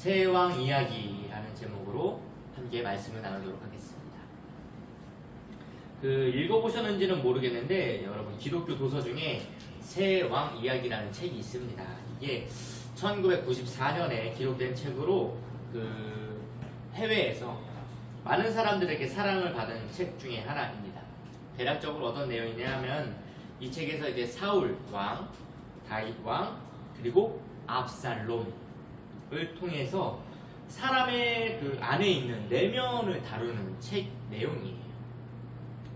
새 왕 이야기라는 제목으로 함께 말씀을 나누도록 하겠습니다. 읽어보셨는지는 모르겠는데 여러분 기독교 도서 중에 새 왕 이야기라는 책이 있습니다. 이게 1994년에 기록된 책으로 해외에서 많은 사람들에게 사랑을 받은 책 중에 하나입니다. 대략적으로 어떤 내용이냐면 이 책에서 이제 사울 왕, 다윗 왕, 그리고 압살롬을 통해서 사람의 안에 있는 내면을 다루는 책 내용이에요.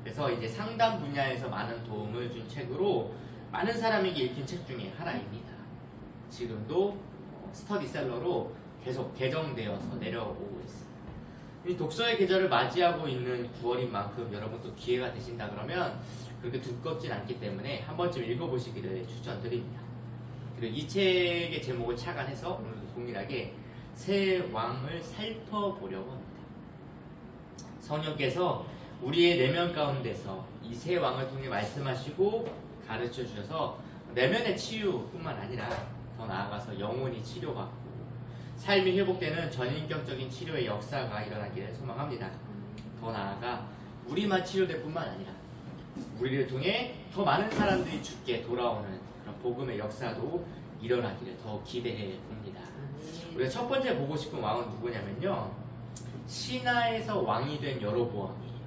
그래서 이제 상담 분야에서 많은 도움을 준 책으로 많은 사람에게 읽힌 책 중에 하나입니다. 지금도 스터디셀러로 계속 개정되어서 내려오고 있습니다. 이 독서의 계절을 맞이하고 있는 9월인 만큼 여러분 또 기회가 되신다 그러면 그렇게 두껍진 않기 때문에 한 번쯤 읽어보시기를 추천드립니다. 그리고 이 책의 제목을 착안해서 오늘도 동일하게 새 왕을 살펴보려고 합니다. 성령께서 우리의 내면 가운데서 이 새 왕을 통해 말씀하시고 가르쳐 주셔서 내면의 치유뿐만 아니라 더 나아가서 영혼이 치료받고 삶이 회복되는 전인격적인 치료의 역사가 일어나기를 소망합니다. 더 나아가 우리만 치료될 뿐만 아니라 우리를 통해 더 많은 사람들이 주께 돌아오는 그런 복음의 역사도 일어나기를 더 기대해 봅니다. 우리가 첫 번째 보고 싶은 왕은 누구냐면요, 신하에서 왕이 된 여로보암이에요.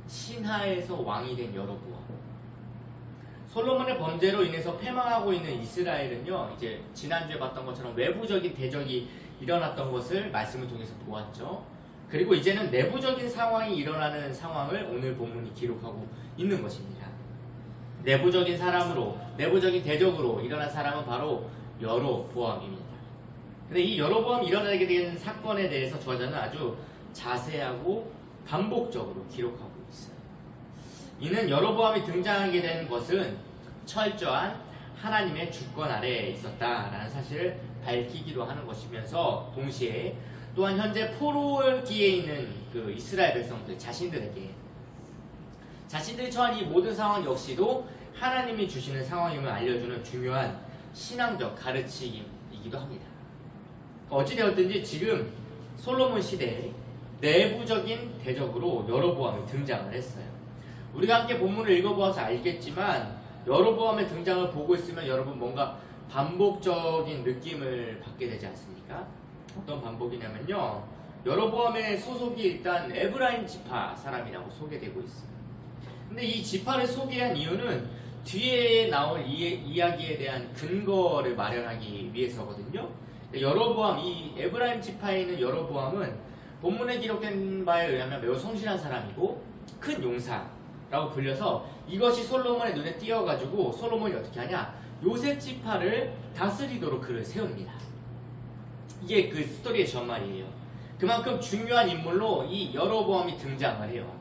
신하에서 왕이 된 여로보암. 솔로몬의 범죄로 인해서 패망하고 있는 이스라엘은요, 이제 지난주에 봤던 것처럼 외부적인 대적이 일어났던 것을 말씀을 통해서 보았죠. 그리고 이제는 내부적인 상황이 일어나는 상황을 오늘 본문이 기록하고 있는 것입니다. 내부적인 사람으로, 내부적인 대적으로 일어난 사람은 바로 여로보암입니다. 근데 이 여로보암이 일어나게 된 사건에 대해서 저자는 아주 자세하고 반복적으로 기록하고 있어요. 이는 여로보암이 등장하게 된 것은 철저한 하나님의 주권 아래에 있었다라는 사실을 밝히기도 하는 것이면서 동시에 또한 현재 포로기에 있는 이스라엘 백성들 자신들에게 자신들이 처한 이 모든 상황 역시도 하나님이 주시는 상황임을 알려주는 중요한 신앙적 가르침이기도 합니다. 어찌되었든지 지금 솔로몬 시대에 내부적인 대적으로 여로보암이 등장을 했어요. 우리가 함께 본문을 읽어보아서 알겠지만 여로보암의 등장을 보고 있으면 여러분 뭔가 반복적인 느낌을 받게 되지 않습니까? 어떤 반복이냐면요, 여로보암의 소속이 일단 에브라임 지파 사람이라고 소개되고 있어요. 근데 이 지파를 소개한 이유는 뒤에 나올 이야기에 대한 근거를 마련하기 위해서거든요. 여로보암, 이 에브라임 지파에 있는 여로보암은 본문에 기록된 바에 의하면 매우 성실한 사람이고 큰 용사라고 불려서 이것이 솔로몬의 눈에 띄어가지고 솔로몬이 어떻게 하냐, 요셉 지파를 다스리도록 그를 세웁니다. 이게 그 스토리의 전말이에요. 그만큼 중요한 인물로 이 여로보암이 등장을 해요.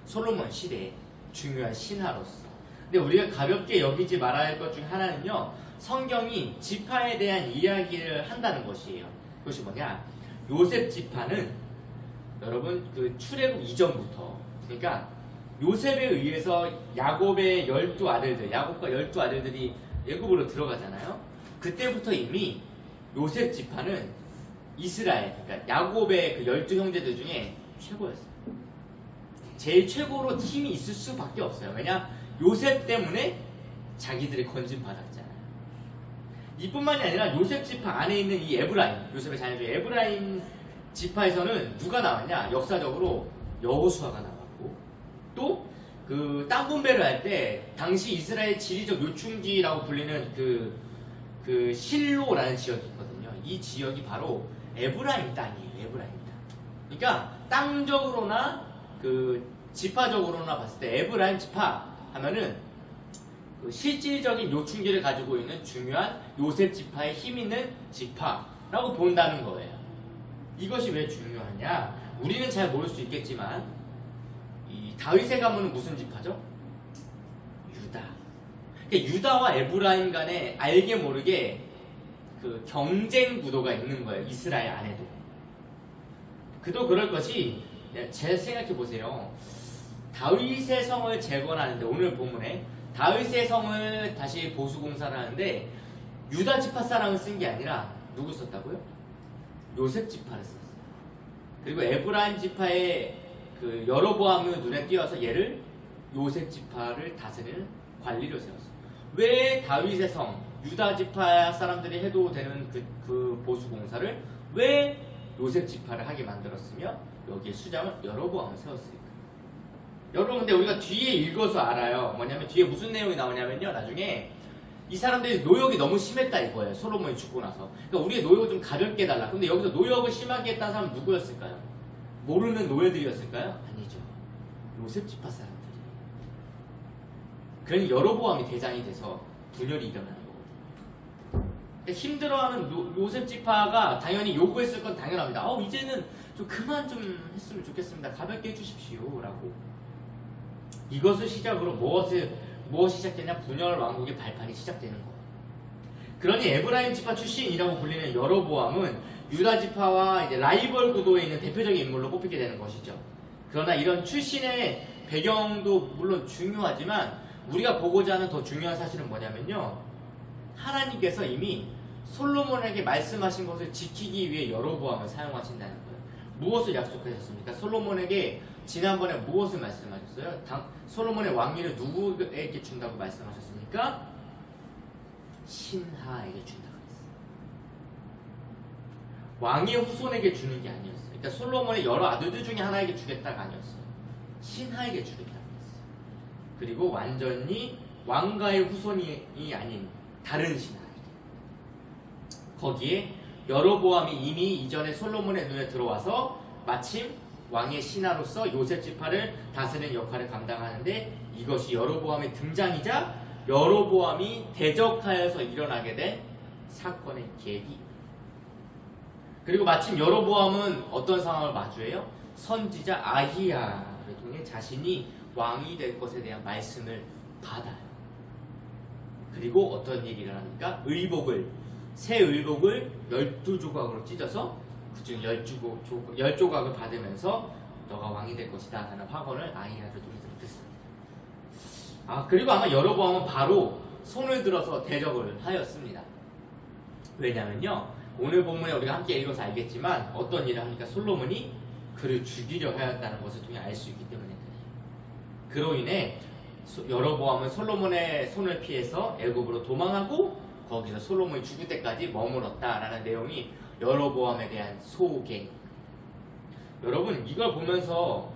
솔로몬 시대에 중요한 신하로서. 근데 우리가 가볍게 여기지 말아야 할 것 중 하나는요, 성경이 지파에 대한 이야기를 한다는 것이에요. 그것이 뭐냐, 요셉 지파는 여러분 출애굽 이전부터, 그러니까 요셉에 의해서 야곱의 12아들들, 야곱과 12아들들이 애굽으로 들어가잖아요. 그때부터 이미 요셉 지파는 이스라엘, 그러니까 야곱의 12형제들 중에 최고였어요. 제일 최고로 힘이 있을 수밖에 없어요. 왜냐, 요셉 때문에 자기들이 건진받았잖아요. 이뿐만이 아니라 요셉 지파 안에 있는 이 에브라임, 요셉의 자녀중 에브라임 지파에서는 누가 나왔냐, 역사적으로 여호수아가 나왔고, 또 땅 분배를 할 때 당시 이스라엘 지리적 요충지라고 불리는 실로라는 지역이 있거든요. 이 지역이 바로 에브라임 땅이에요. 에브라임 땅. 그러니까 땅적으로나 지파적으로나 봤을 때 에브라임 지파 하면은 실질적인 요충지를 가지고 있는 중요한 요셉 지파의 힘 있는 지파라고 본다는 거예요. 이것이 왜 중요하냐? 우리는 잘 모를 수 있겠지만 이 다윗의 가문은 무슨 지파죠? 유다. 그러니까 유다와 에브라임 간에 알게 모르게 경쟁 구도가 있는 거예요. 이스라엘 안에도. 그도 그럴 것이, 제 생각해 보세요. 다윗의 성을 재건하는데, 오늘 본문에 다윗의 성을 다시 보수공사를 하는데 유다 지파 사람을 쓴 게 아니라 누구 썼다고요? 요셉 지파를 썼어요. 그리고 에브라임 지파의 그 여로보암의 눈에 띄어서 얘를 요셉 지파를 다스리는 관리로 세웠어요. 왜 다윗의 성 유다 지파 사람들이 해도 되는 그 보수 공사를 왜 요셉 지파를 하게 만들었으며 여기에 수장을 여로보암을 세웠을까? 여러분 근데 우리가 뒤에 읽어서 알아요. 뭐냐면 뒤에 무슨 내용이 나오냐면요. 나중에 이 사람들이 노역이 너무 심했다 이거예요. 솔로몬이 죽고 나서. 그러니까 우리의 노역을 좀 가볍게 해달라. 근데 여기서 노역을 심하게 했다는 사람은 누구였을까요? 모르는 노예들이었을까요? 아니죠. 요셉 지파 사람들이. 그러니 여로보암이 대장이 돼서 분열이 일어나는 거거든요. 힘들어하는 요셉 지파가 당연히 요구했을 건 당연합니다. 이제는 좀 그만 좀 했으면 좋겠습니다. 가볍게 해주십시오. 라고. 이것을 시작으로 무엇이 시작되냐? 분열 왕국의 발판이 시작되는 거예요. 그러니 에브라임 지파 출신이라고 불리는 여로보암은 유다 지파와 이제 라이벌 구도에 있는 대표적인 인물로 꼽히게 되는 것이죠. 그러나 이런 출신의 배경도 물론 중요하지만 우리가 보고자 하는 더 중요한 사실은 뭐냐면요. 하나님께서 이미 솔로몬에게 말씀하신 것을 지키기 위해 여로보암을 사용하신다는 거예요. 무엇을 약속하셨습니까? 솔로몬에게 지난번에 무엇을 말씀하셨어요? 솔로몬의 왕위를 누구에게 준다고 말씀하셨습니까? 신하에게 준다고 했어요. 왕의 후손에게 주는 게 아니었어요. 그러니까 솔로몬의 여러 아들들 중에 하나에게 주겠다가 아니었어요. 신하에게 주겠다고 했어요. 그리고 완전히 왕가의 후손이 아닌 다른 신하에게. 거기에 여로보암이 이미 이전에 솔로몬의 눈에 들어와서 마침 왕의 신하로서 요셉 지파를 다스리는 역할을 감당하는데 이것이 여로보암의 등장이자 여로보암이 대적하여서 일어나게 된 사건의 계기. 그리고 마침 여로보암은 어떤 상황을 마주해요? 선지자 아히야를 통해 자신이 왕이 될 것에 대한 말씀을 받아요. 그리고 어떤 일이 일어납니까? 새 의복을 12조각으로 찢어서 그중 10조각을 받으면서 너가 왕이 될 것이다 라는 확언을 아히야를 통해서 듣습니다. 그리고 아마 여로보암은 바로 손을 들어서 대적을 하였습니다. 왜냐면요 오늘 본문에 우리가 함께 읽어서 알겠지만 어떤 일을 하니까 솔로몬이 그를 죽이려 하였다는 것을 통해 알 수 있기 때문에 그래요. 그로 인해 여로보암은 솔로몬의 손을 피해서 애굽으로 도망하고 거기서 솔로몬이 죽을 때까지 머물렀다라는 내용이 여로보암에 대한 소개. 여러분 이걸 보면서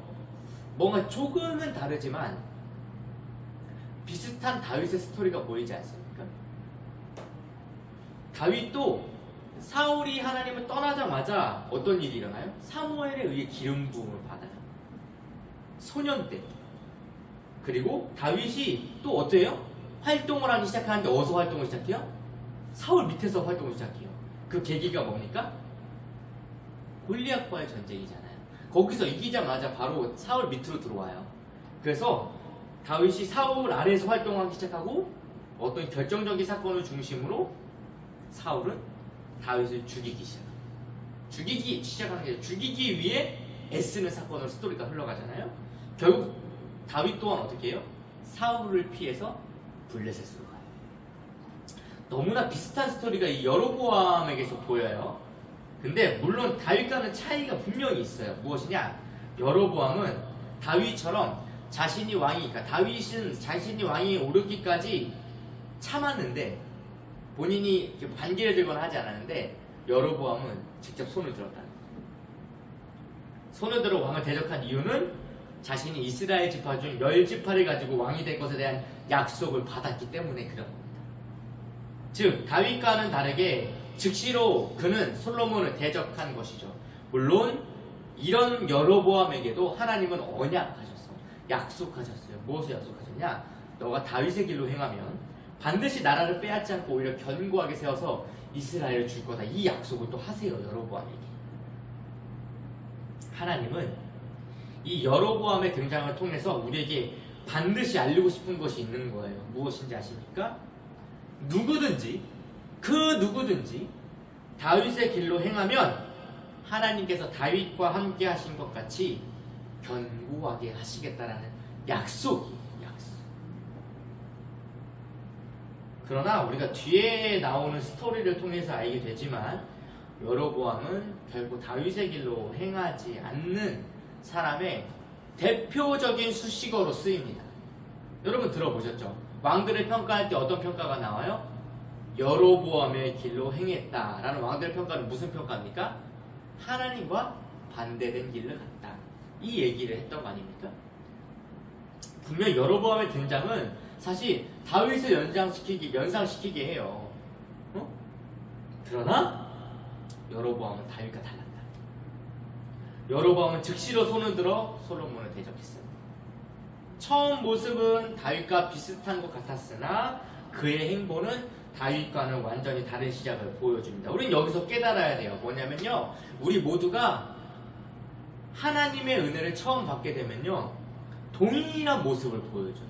뭔가 조금은 다르지만 비슷한 다윗의 스토리가 보이지 않습니까? 다윗도 사울이 하나님을 떠나자마자 어떤 일이 일어나요? 사무엘에 의해 기름 부음을 받아요. 소년 때. 그리고 다윗이 또 어때요? 활동을 하기 시작하는데 어디서 활동을 시작해요? 사울 밑에서 활동을 시작해요. 그 계기가 뭡니까? 골리앗과의 전쟁이잖아요. 거기서 이기자마자 바로 사울 밑으로 들어와요. 그래서 다윗이 사울 아래에서 활동하기 시작하고 어떤 결정적인 사건을 중심으로 사울은 다윗을 죽이기 시작하는 게 죽이기 위해 애쓰는 사건으로 스토리가 흘러가잖아요. 결국 다윗 또한 어떻게 해요? 사울을 피해서 블레셋으로 가요. 너무나 비슷한 스토리가 이 여로보암에게서 보여요. 근데 물론 다윗과는 차이가 분명히 있어요. 무엇이냐? 여로보암은 다윗처럼 다윗은 자신이 왕이 오르기까지 참았는데 본인이 반기를 들거나 하지 않았는데 여로보암은 직접 손을 들었다는 거예요. 손을 들어 왕을 대적한 이유는 자신이 이스라엘 지파 중 10지파를 가지고 왕이 될 것에 대한 약속을 받았기 때문에 그런 겁니다. 즉 다윗과는 다르게 즉시로 그는 솔로몬을 대적한 것이죠. 물론 이런 여로보암에게도 하나님은 언약하셨어요. 약속하셨어요. 무엇을 약속하셨냐? 너가 다윗의 길로 행하면 반드시 나라를 빼앗지 않고 오히려 견고하게 세워서 이스라엘을 줄 거다. 이 약속을 또 하세요. 여로보암에게. 하나님은 이 여로보암의 등장을 통해서 우리에게 반드시 알리고 싶은 것이 있는 거예요. 무엇인지 아십니까? 누구든지 다윗의 길로 행하면 하나님께서 다윗과 함께 하신 것 같이 견고하게 하시겠다라는 약속. 그러나 우리가 뒤에 나오는 스토리를 통해서 알게 되지만 여로보암은 결국 다윗의 길로 행하지 않는 사람의 대표적인 수식어로 쓰입니다. 여러분 들어보셨죠? 왕들을 평가할 때 어떤 평가가 나와요? 여로보암의 길로 행했다라는 왕들의 평가는 무슨 평가입니까? 하나님과 반대된 길을 갔다. 이 얘기를 했던 거 아닙니까? 분명 여로보암의 등장은 사실 다윗을 연상시키게 해요. 그러나 여로보암은 다윗과 달랐다. 여로보암은 즉시로 손을 들어 솔로몬을 대적했어요. 처음 모습은 다윗과 비슷한 것 같았으나 그의 행보는 다윗과는 완전히 다른 시작을 보여줍니다. 우린 여기서 깨달아야 돼요. 뭐냐면요, 우리 모두가 하나님의 은혜를 처음 받게 되면요, 동일한 모습을 보여줘요.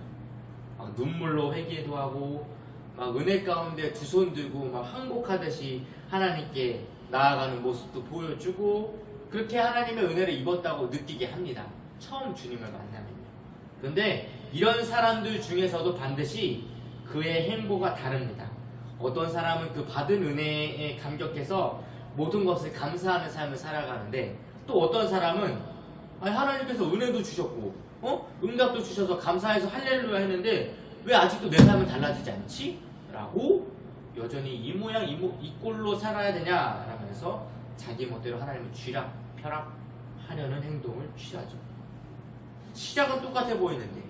막 눈물로 회개도 하고, 막 은혜 가운데 두 손 들고 막 항복하듯이 하나님께 나아가는 모습도 보여주고, 그렇게 하나님의 은혜를 입었다고 느끼게 합니다. 처음 주님을 만나면요. 근데 이런 사람들 중에서도 반드시 그의 행보가 다릅니다. 어떤 사람은 그 받은 은혜에 감격해서 모든 것을 감사하는 삶을 살아가는데, 또 어떤 사람은 하나님께서 은혜도 주셨고 응답도 주셔서 감사해서 할렐루야 했는데 왜 아직도 내 삶은 달라지지 않지? 라고 여전히 이 모양 이 꼴로 살아야 되냐 라면서 자기 멋대로 하나님을 쥐락펴락하려는 행동을 취하죠. 시작은 똑같아 보이는데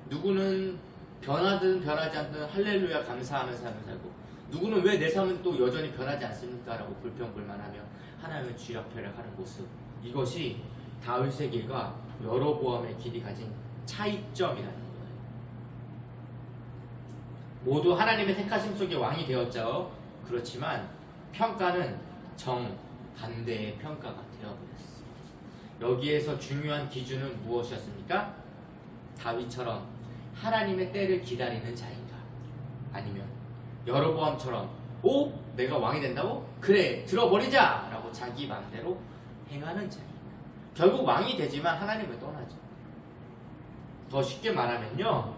누구는 변하든 변하지 않든 할렐루야 감사하는 삶을 살고, 누구는 왜 내 삶은 또 여전히 변하지 않습니까? 라고 불평불만하며 하나님을 쥐락펴락하는 모습, 이것이 다윗의 길과 여로보암의 길이 가진 차이점이라는 거예요. 모두 하나님의 택하심 속에 왕이 되었죠. 그렇지만 평가는 정반대의 평가가 되어버렸어요. 여기에서 중요한 기준은 무엇이었습니까? 다윗처럼 하나님의 때를 기다리는 자인가, 아니면 여로보암처럼 내가 왕이 된다고? 그래 들어버리자! 라고 자기 마음대로 행하는 자인가. 결국 왕이 되지만 하나님을 떠나죠. 더 쉽게 말하면요,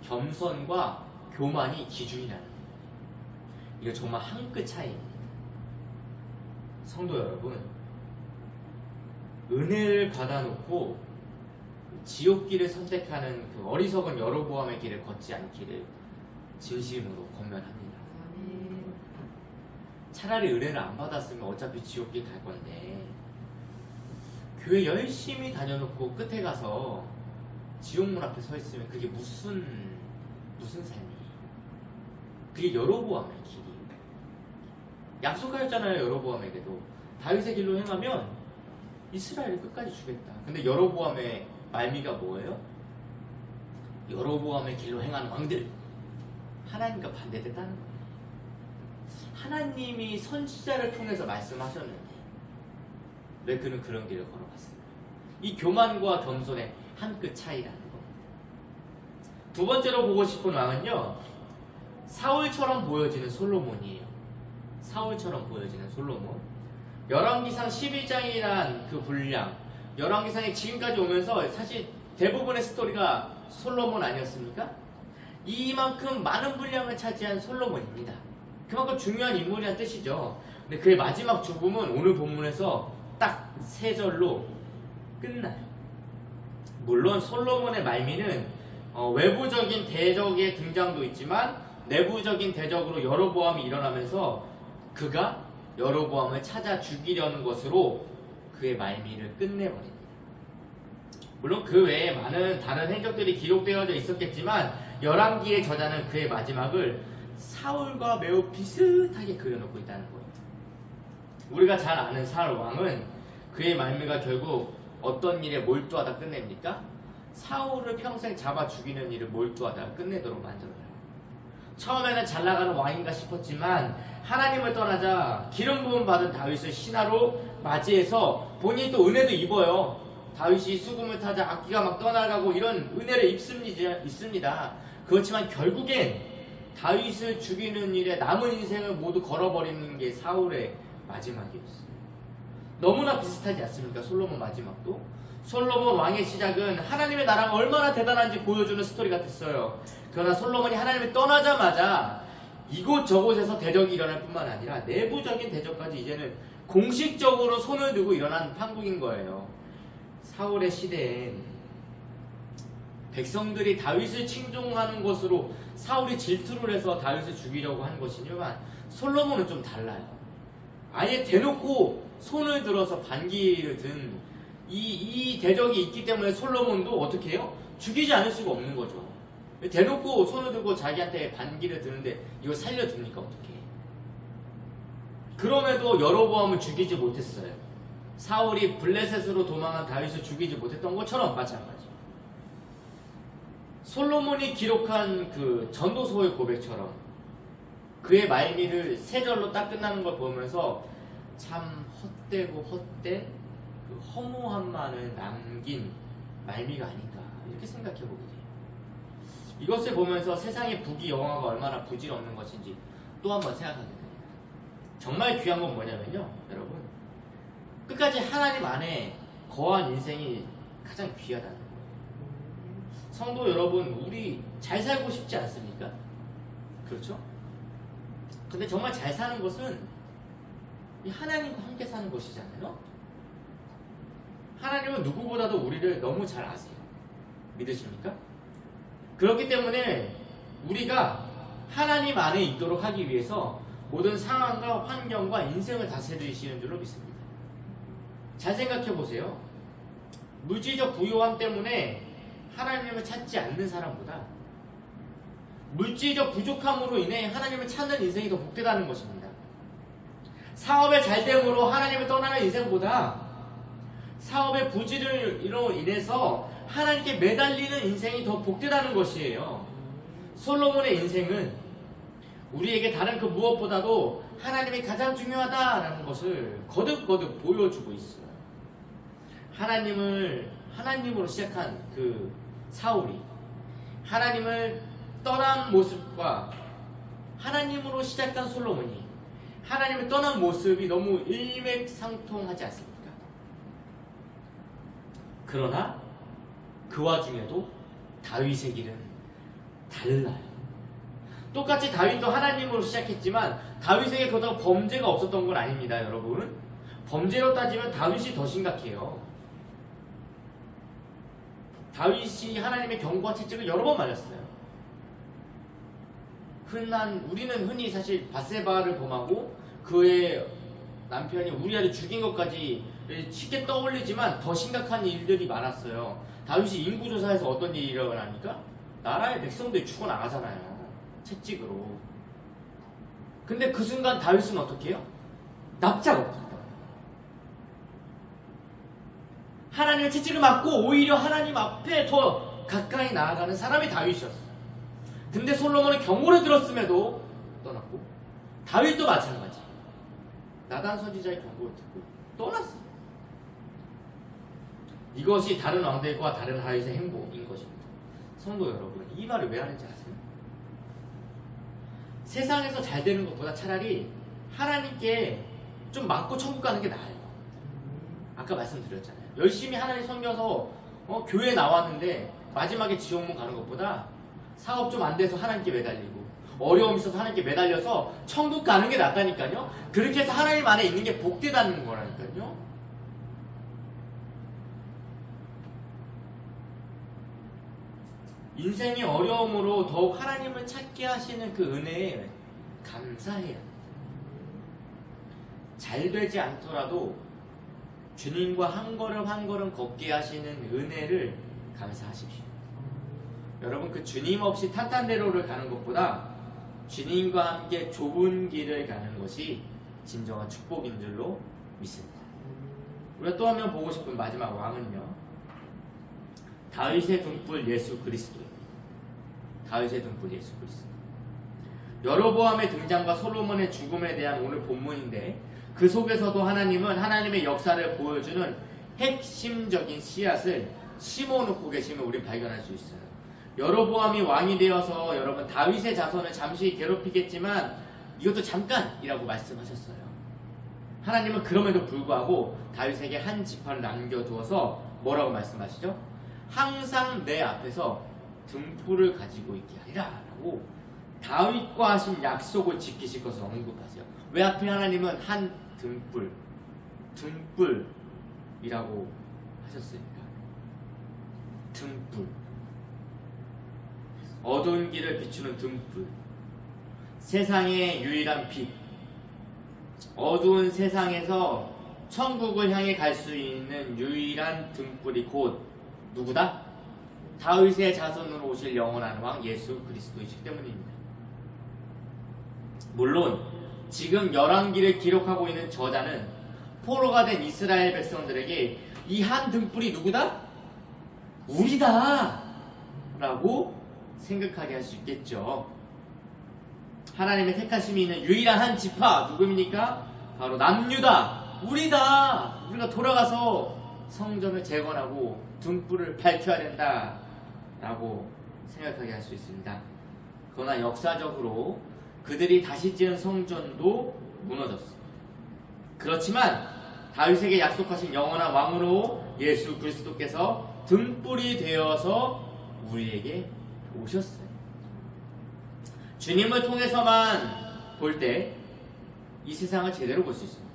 겸손과 교만이 기준이라는 거예요. 이거 정말 한 끗 차이입니다. 성도 여러분, 은혜를 받아놓고 지옥길을 선택하는 그 어리석은 여로보암의 길을 걷지 않기를 진심으로 권면합니다. 차라리 은혜를 안 받았으면 어차피 지옥길 갈 건데, 교회 열심히 다녀놓고 끝에 가서 지옥문 앞에 서 있으면 그게 무슨 삶이에요? 그게 여로보암의 길이에요. 약속하였잖아요. 여로보암에게도 다윗의 길로 행하면 이스라엘을 끝까지 주겠다. 근데 여로보암의 말미가 뭐예요? 여로보암의 길로 행하는 왕들, 하나님과 반대됐다는 거예요. 하나님이 선지자를 통해서 말씀하셨는데 왜 그는 그런 길을 걸어갔어요? 이 교만과 겸손의 한 끗 차이라는 겁니다. 두 번째로 보고 싶은 왕은요, 사울처럼 보여지는 솔로몬이에요. 사울처럼 보여지는 솔로몬. 열왕기상 11장이란 그 분량, 열왕기상이 지금까지 오면서 사실 대부분의 스토리가 솔로몬 아니었습니까? 이만큼 많은 분량을 차지한 솔로몬입니다. 그만큼 중요한 인물이란 뜻이죠. 근데 그의 마지막 죽음은 오늘 본문에서 딱 3절로 끝나요. 물론 솔로몬의 말미는 외부적인 대적의 등장도 있지만 내부적인 대적으로 여로보암이 일어나면서 그가 여로보암을 찾아 죽이려는 것으로 그의 말미를 끝내버립니다. 물론 그 외에 많은 다른 행적들이 기록되어져 있었겠지만 열왕기의 저자는 그의 마지막을 사울과 매우 비슷하게 그려놓고 있다는 거예요. 우리가 잘 아는 사울 왕은 그의 말미가 결국 어떤 일에 몰두하다 끝냅니까? 사울을 평생 잡아 죽이는 일을 몰두하다가 끝내도록 만들어요. 처음에는 잘 나가는 왕인가 싶었지만 하나님을 떠나자 기름 부음 받은 다윗을 신하로 맞이해서 본인이 또 은혜도 입어요. 다윗이 수금을 타자 악기가 막 떠나가고 이런 은혜를 입습니다. 그렇지만 결국엔 다윗을 죽이는 일에 남은 인생을 모두 걸어버리는 게 사울의 마지막이었어요. 너무나 비슷하지 않습니까? 솔로몬 마지막도. 솔로몬 왕의 시작은 하나님의 나라가 얼마나 대단한지 보여주는 스토리 같았어요. 그러나 솔로몬이 하나님을 떠나자마자 이곳저곳에서 대적이 일어날 뿐만 아니라 내부적인 대적까지 이제는 공식적으로 손을 들고 일어난 판국인 거예요. 사울의 시대엔 백성들이 다윗을 칭송하는 것으로 사울이 질투를 해서 다윗을 죽이려고 한 것이지만 솔로몬은 좀 달라요. 아예 대놓고 손을 들어서 반기를 든 이 대적이 있기 때문에 솔로몬도 어떻게 해요? 죽이지 않을 수가 없는 거죠. 대놓고 손을 들고 자기한테 반기를 드는데 이걸 살려줍니까? 어떻게? 그럼에도 여로보암을 죽이지 못했어요. 사울이 블레셋으로 도망한 다윗을 죽이지 못했던 것처럼 마찬가지. 솔로몬이 기록한 그 전도서의 고백처럼 그의 말미를 세 절로 딱 끝나는 걸 보면서 참 헛되고 헛된 그 허무함만을 남긴 말미가 아닌가 이렇게 생각해 보게 돼요. 이것을 보면서 세상의 부귀 영화가 얼마나 부질없는 것인지 또 한 번 생각하게 됩니다. 정말 귀한 건 뭐냐면요, 여러분, 끝까지 하나님 안에 거한 인생이 가장 귀하다는 거예요. 성도 여러분, 우리 잘 살고 싶지 않습니까? 그렇죠? 근데 정말 잘 사는 것은 이 하나님과 함께 사는 것이잖아요. 하나님은 누구보다도 우리를 너무 잘 아세요. 믿으십니까? 그렇기 때문에 우리가 하나님 안에 있도록 하기 위해서 모든 상황과 환경과 인생을 다스리시는 줄로 믿습니다. 잘 생각해 보세요. 물질적 부유함 때문에 하나님을 찾지 않는 사람보다 물질적 부족함으로 인해 하나님을 찾는 인생이 더 복되다는 것입니다. 사업의 잘됨으로 하나님을 떠나는 인생보다 사업의 부지로 인해서 하나님께 매달리는 인생이 더 복되다는 것이에요. 솔로몬의 인생은 우리에게 다른 그 무엇보다도 하나님이 가장 중요하다라는 것을 거듭거듭 보여주고 있어요. 하나님으로 시작한 그 사울이 하나님을 떠난 모습과 하나님으로 시작한 솔로몬이 하나님을 떠난 모습이 너무 일맥상통하지 않습니까? 그러나 그 와중에도 다윗의 길은 달라요. 똑같이 다윗도 하나님으로 시작했지만 다윗에게 그렇다고 범죄가 없었던 건 아닙니다, 여러분. 범죄로 따지면 다윗이 더 심각해요. 다윗이 하나님의 경고와 채찍을 여러 번 맞았어요. 우리는 흔히 사실 밧세바를 범하고 그의 남편이 우리아를 죽인 것까지 쉽게 떠올리지만 더 심각한 일들이 많았어요. 다윗이 인구조사에서 어떤 일이 일어나니까 나라의 백성들이 죽어나가잖아요. 채찍으로. 근데 그 순간 다윗은 어떻게 해요? 납작 엎드렸다. 하나님의 채찍을 맞고 오히려 하나님 앞에 더 가까이 나아가는 사람이 다윗이었어요. 근데 솔로몬은 경고를 들었음에도 떠났고 다윗도 마찬가지. 나단 선지자의 경고를 듣고 떠났어요. 이것이 다른 왕들과 다른 다윗의 행보인 것입니다. 성도 여러분, 이 말을 왜 하는지 아세요? 세상에서 잘 되는 것보다 차라리 하나님께 좀 맞고 천국 가는 게 나아요. 아까 말씀드렸잖아요. 열심히 하나님 섬겨서 교회 나왔는데 마지막에 지옥문 가는 것보다 사업 좀 안 돼서 하나님께 매달리고 어려움 있어서 하나님께 매달려서 천국 가는 게 낫다니까요. 그렇게 해서 하나님 안에 있는 게 복되다는 거라니까요. 인생의 어려움으로 더욱 하나님을 찾게 하시는 그 은혜에 감사해야 합니다. 잘 되지 않더라도 주님과 한 걸음 한 걸음 걷게 하시는 은혜를 감사하십시오. 여러분, 그 주님 없이 탄탄대로를 가는 것보다 주님과 함께 좁은 길을 가는 것이 진정한 축복인 줄로 믿습니다. 우리가 또 한 명 보고 싶은 마지막 왕은요, 다윗의 등불 예수 그리스도입니다. 다윗의 등불 예수 그리스도. 여로보암의 등장과 솔로몬의 죽음에 대한 오늘 본문인데 그 속에서도 하나님은 하나님의 역사를 보여주는 핵심적인 씨앗을 심어놓고 계심을 우리 발견할 수 있어요. 여로보암이 왕이 되어서 여러분 다윗의 자손을 잠시 괴롭히겠지만 이것도 잠깐이라고 말씀하셨어요. 하나님은 그럼에도 불구하고 다윗에게 한 지파를 남겨두어서 뭐라고 말씀하시죠? 항상 내 앞에서 등불을 가지고 있게 하리라 라고 다윗과 하신 약속을 지키실 것을 언급하세요. 왜 앞에 하나님은 한 등불이라고 하셨습니까? 등불. 어두운 길을 비추는 등불. 세상의 유일한 빛. 어두운 세상에서 천국을 향해 갈 수 있는 유일한 등불이 곧 누구다? 다윗의 자손으로 오실 영원한 왕 예수 그리스도이기 때문입니다. 물론 지금 열왕기를 기록하고 있는 저자는 포로가 된 이스라엘 백성들에게 이 한 등불이 누구다? 우리다! 라고 생각하게 할 수 있겠죠. 하나님의 택하심이 있는 유일한 한 지파 누구입니까? 바로 남유다! 우리다! 우리가 돌아가서 성전을 재건하고 등불을 밝혀야 된다 라고 생각하게 할 수 있습니다. 그러나 역사적으로 그들이 다시 지은 성전도 무너졌습니다. 그렇지만 다윗에게 약속하신 영원한 왕으로 예수 그리스도께서 등불이 되어서 우리에게 오셨어요. 주님을 통해서만 볼 때 이 세상을 제대로 볼 수 있습니다.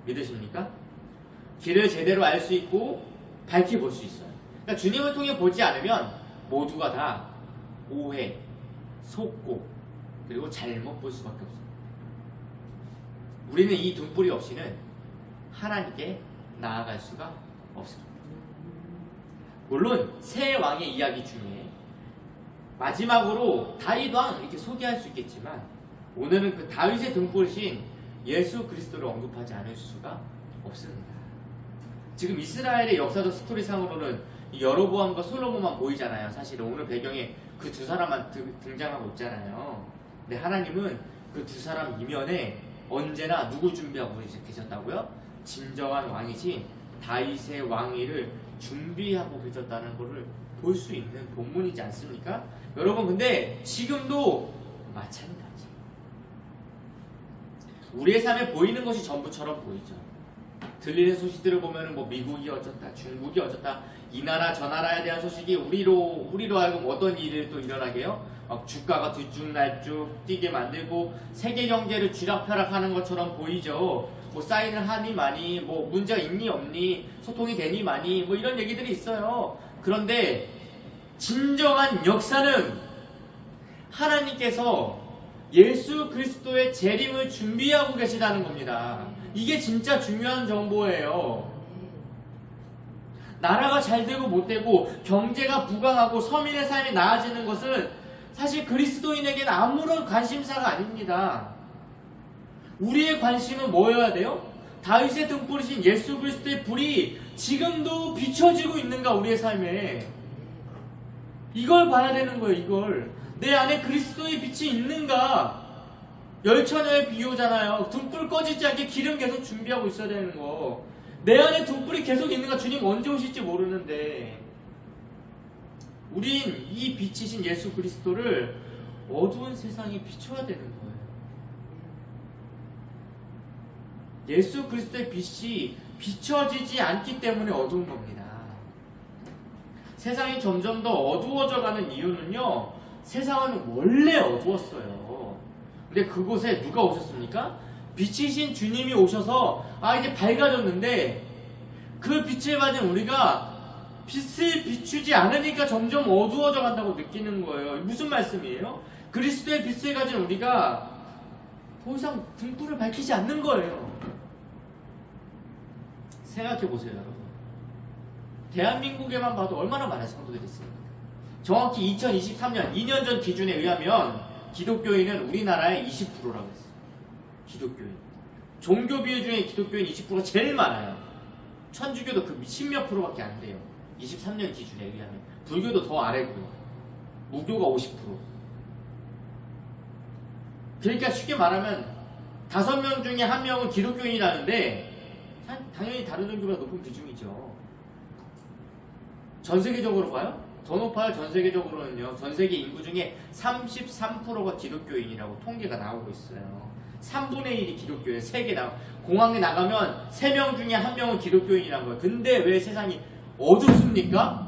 믿으십니까? 길을 제대로 알 수 있고 밝게 볼 수 있어요. 그러니까 주님을 통해 보지 않으면 모두가 다 오해, 속고 그리고 잘못 볼 수밖에 없습니다. 우리는 이 등불이 없이는 하나님께 나아갈 수가 없습니다. 물론 새 왕의 이야기 중에 마지막으로 다윗 왕 이렇게 소개할 수 있겠지만 오늘은 그 다윗의 등불이신 예수 그리스도를 언급하지 않을 수가 없습니다. 지금 이스라엘의 역사적 스토리상으로는 여로보암과 솔로몬만 보이잖아요. 사실 오늘 배경에 그 두 사람만 등장하고 있잖아요. 근데 하나님은 그 두 사람 이면에 언제나 누구 준비하고 계셨다고요? 진정한 왕이신 다윗의 왕위를 준비하고 계셨다는 것을 볼 수 있는 본문이지 않습니까? 여러분 근데 지금도 마찬가지. 우리의 삶에 보이는 것이 전부처럼 보이죠. 들리는 소식들을 보면은 뭐 미국이 어쩌다, 중국이 어쩌다, 이 나라 저 나라에 대한 소식이 우리로 하여금 어떤 일이 또 일어나게요? 막 주가가 들쭉날쭉 뛰게 만들고 세계 경제를 쥐락펴락하는 것처럼 보이죠. 뭐 사인을 하니 많이, 뭐 문제가 있니 없니, 소통이 되니 많이, 뭐 이런 얘기들이 있어요. 그런데 진정한 역사는 하나님께서 예수 그리스도의 재림을 준비하고 계시다는 겁니다. 이게 진짜 중요한 정보예요. 나라가 잘 되고 못 되고 경제가 부강하고 서민의 삶이 나아지는 것은 사실 그리스도인에게는 아무런 관심사가 아닙니다. 우리의 관심은 뭐여야 돼요? 다윗의 등불이신 예수 그리스도의 불이 지금도 비춰지고 있는가 우리의 삶에. 이걸 봐야 되는 거예요. 이걸. 내 안에 그리스도의 빛이 있는가. 열처녀의 비유잖아요. 등불 꺼지지 않게 기름 계속 준비하고 있어야 되는 거. 내 안에 등불이 계속 있는가. 주님 언제 오실지 모르는데 우린 이 빛이신 예수 그리스도를 어두운 세상에 비춰야 되는 거예요. 예수 그리스도의 빛이 비춰지지 않기 때문에 어두운 겁니다. 세상이 점점 더 어두워져가는 이유는요, 세상은 원래 어두웠어요. 근데 그곳에 누가 오셨습니까? 빛이신 주님이 오셔서 이제 밝아졌는데 그 빛을 받은 우리가 빛을 비추지 않으니까 점점 어두워져 간다고 느끼는 거예요. 무슨 말씀이에요? 그리스도의 빛을 가진 우리가 더 이상 등불을 밝히지 않는 거예요. 생각해 보세요, 여러분. 대한민국에만 봐도 얼마나 많은 성도들이 있습니까? 정확히 2023년 2년 전 기준에 의하면 기독교인은 우리나라의 20%라고 했어요. 기독교인. 종교 비율 중에 기독교인 20%가 제일 많아요. 천주교도 그 10몇 %밖에 안 돼요. 23년 기준에 의하면. 불교도 더 아래고요. 무교가 50%. 그러니까 쉽게 말하면 5명 중에 1명은 기독교인이라는데 당연히 다른 종교보다 높은 비중이죠. 전 세계적으로 봐요? 더 높아요. 전 세계적으로는요. 전 세계 인구 중에 33%가 기독교인이라고 통계가 나오고 있어요. 3분의 1이 기독교예요. 세계 공항에 나가면 3명 중에 1명은 기독교인이라는 거예요. 근데 왜 세상이 어둡습니까?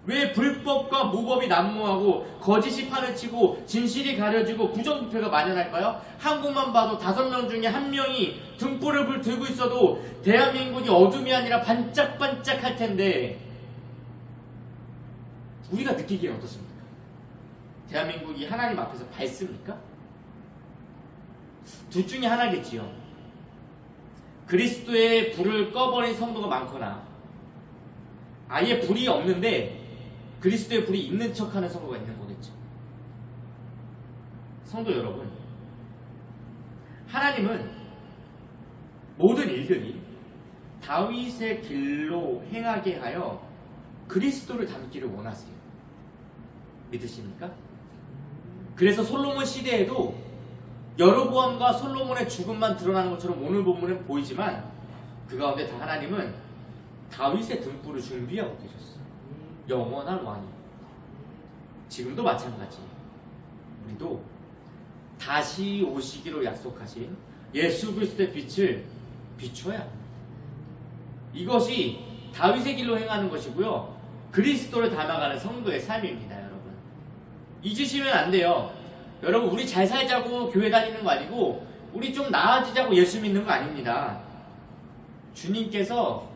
왜 불법과 무법이 난무하고 거짓이 판을 치고 진실이 가려지고 부정부패가 만연할까요? 한국만 봐도 5명 중에 1명이 등불을 들고 있어도 대한민국이 어둠이 아니라 반짝반짝할 텐데 우리가 느끼기엔 어떻습니까? 대한민국이 하나님 앞에서 밝습니까? 둘 중에 하나겠지요. 그리스도의 불을 꺼버린 성도가 많거나 아예 불이 없는데 그리스도의 불이 있는 척하는 성도가 있는 거겠죠. 성도 여러분, 하나님은 모든 일들이 다윗의 길로 행하게 하여 그리스도를 닮기를 원하세요. 믿으십니까? 그래서 솔로몬 시대에도 여로보암과 솔로몬의 죽음만 드러나는 것처럼 오늘 본문에 보이지만 그 가운데 다 하나님은 다윗의 등불을 준비하고 계셨어요. 영원한 왕이. 지금도 마찬가지. 우리도 다시 오시기로 약속하신 예수 그리스도의 빛을 비춰야 합니다. 이것이 다윗의 길로 행하는 것이고요. 그리스도를 닮아가는 성도의 삶입니다, 여러분. 잊으시면 안 돼요. 여러분, 우리 잘 살자고 교회 다니는 거 아니고 우리 좀 나아지자고 예수 믿는 거 아닙니다. 주님께서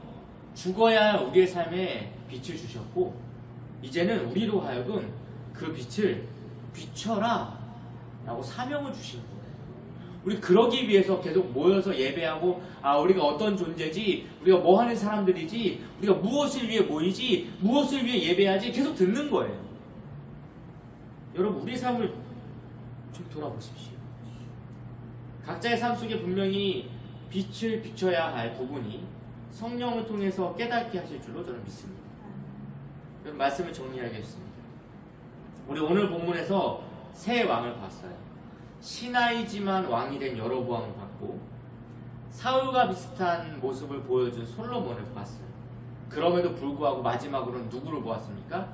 죽어야 우리의 삶에 빛을 주셨고 이제는 우리로 하여금 그 빛을 비춰라 라고 사명을 주신 거예요. 우리 그러기 위해서 계속 모여서 예배하고 우리가 어떤 존재지, 우리가 뭐 하는 사람들이지, 우리가 무엇을 위해 모이지, 무엇을 위해 예배하지 계속 듣는 거예요. 여러분, 우리 삶을 좀 돌아보십시오. 각자의 삶 속에 분명히 빛을 비춰야 할 부분이 성령을 통해서 깨닫게 하실 줄로 저는 믿습니다. 그럼 말씀을 정리하겠습니다. 우리 오늘 본문에서 새 왕을 봤어요. 신하이지만 왕이 된 여로보암을 봤고 사울과 비슷한 모습을 보여준 솔로몬을 봤어요. 그럼에도 불구하고 마지막으로는 누구를 보았습니까?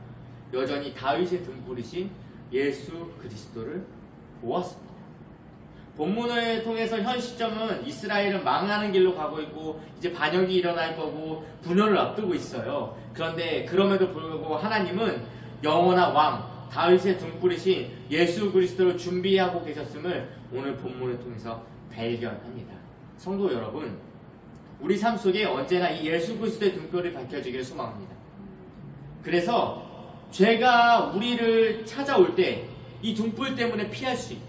여전히 다윗의 등불이신 예수 그리스도를 보았습니다. 본문을 통해서 현 시점은 이스라엘은 망하는 길로 가고 있고 이제 반역이 일어날 거고 분열을 앞두고 있어요. 그런데 그럼에도 불구하고 하나님은 영원한 왕 다윗의 등불이신 예수 그리스도를 준비하고 계셨음을 오늘 본문을 통해서 발견합니다. 성도 여러분, 우리 삶 속에 언제나 이 예수 그리스도의 등불이 밝혀지기를 소망합니다. 그래서 죄가 우리를 찾아올 때 이 등불 때문에 피할 수 있고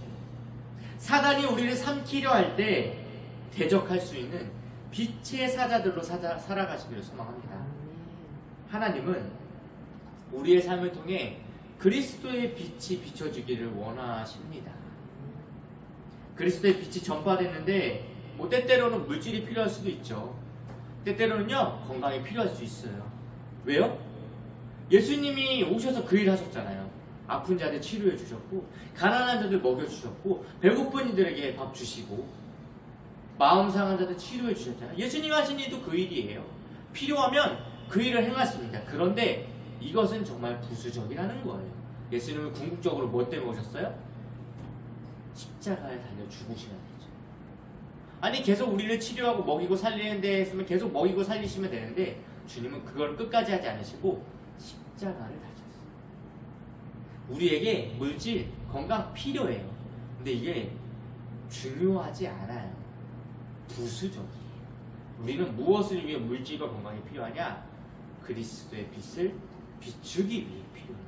사단이 우리를 삼키려 할 때 대적할 수 있는 빛의 사자들로 살아가시기를 소망합니다. 하나님은 우리의 삶을 통해 그리스도의 빛이 비춰지기를 원하십니다. 그리스도의 빛이 전파됐는데 때때로는 물질이 필요할 수도 있죠. 때때로는요 건강이 필요할 수 있어요. 왜요? 예수님이 오셔서 그 일을 하셨잖아요. 아픈 자들 치료해 주셨고 가난한 자들 먹여 주셨고 배고픈 이들에게 밥 주시고 마음 상한 자들 치료해 주셨잖아요. 예수님 하신 일도 그 일이에요. 필요하면 그 일을 행하십니다. 그런데 이것은 정말 부수적이라는 거예요. 예수님은 궁극적으로 뭐 때문에 오셨어요? 십자가에 달려 죽으시면 되죠. 아니 계속 우리를 치료하고 먹이고 살리는 데 했으면 계속 먹이고 살리시면 되는데 주님은 그걸 끝까지 하지 않으시고 십자가를 달렸어요. 우리에게 물질, 건강 필요해요. 근데 이게 중요하지 않아요. 부수적이에요. 우리는 무엇을 위해 물질과 건강이 필요하냐? 그리스도의 빛을 비추기 위해 필요해요.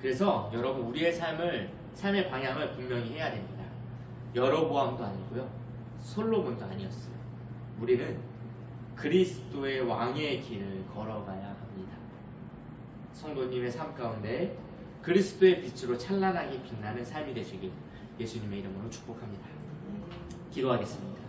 그래서 여러분 우리의 삶의 방향을 분명히 해야 됩니다. 여로보암도 아니고요. 솔로몬도 아니었어요. 우리는 그리스도의 왕의 길을 걸어가야 합니다. 성도님의 삶 가운데 그리스도의 빛으로 찬란하게 빛나는 삶이 되시길 예수님의 이름으로 축복합니다. 기도하겠습니다.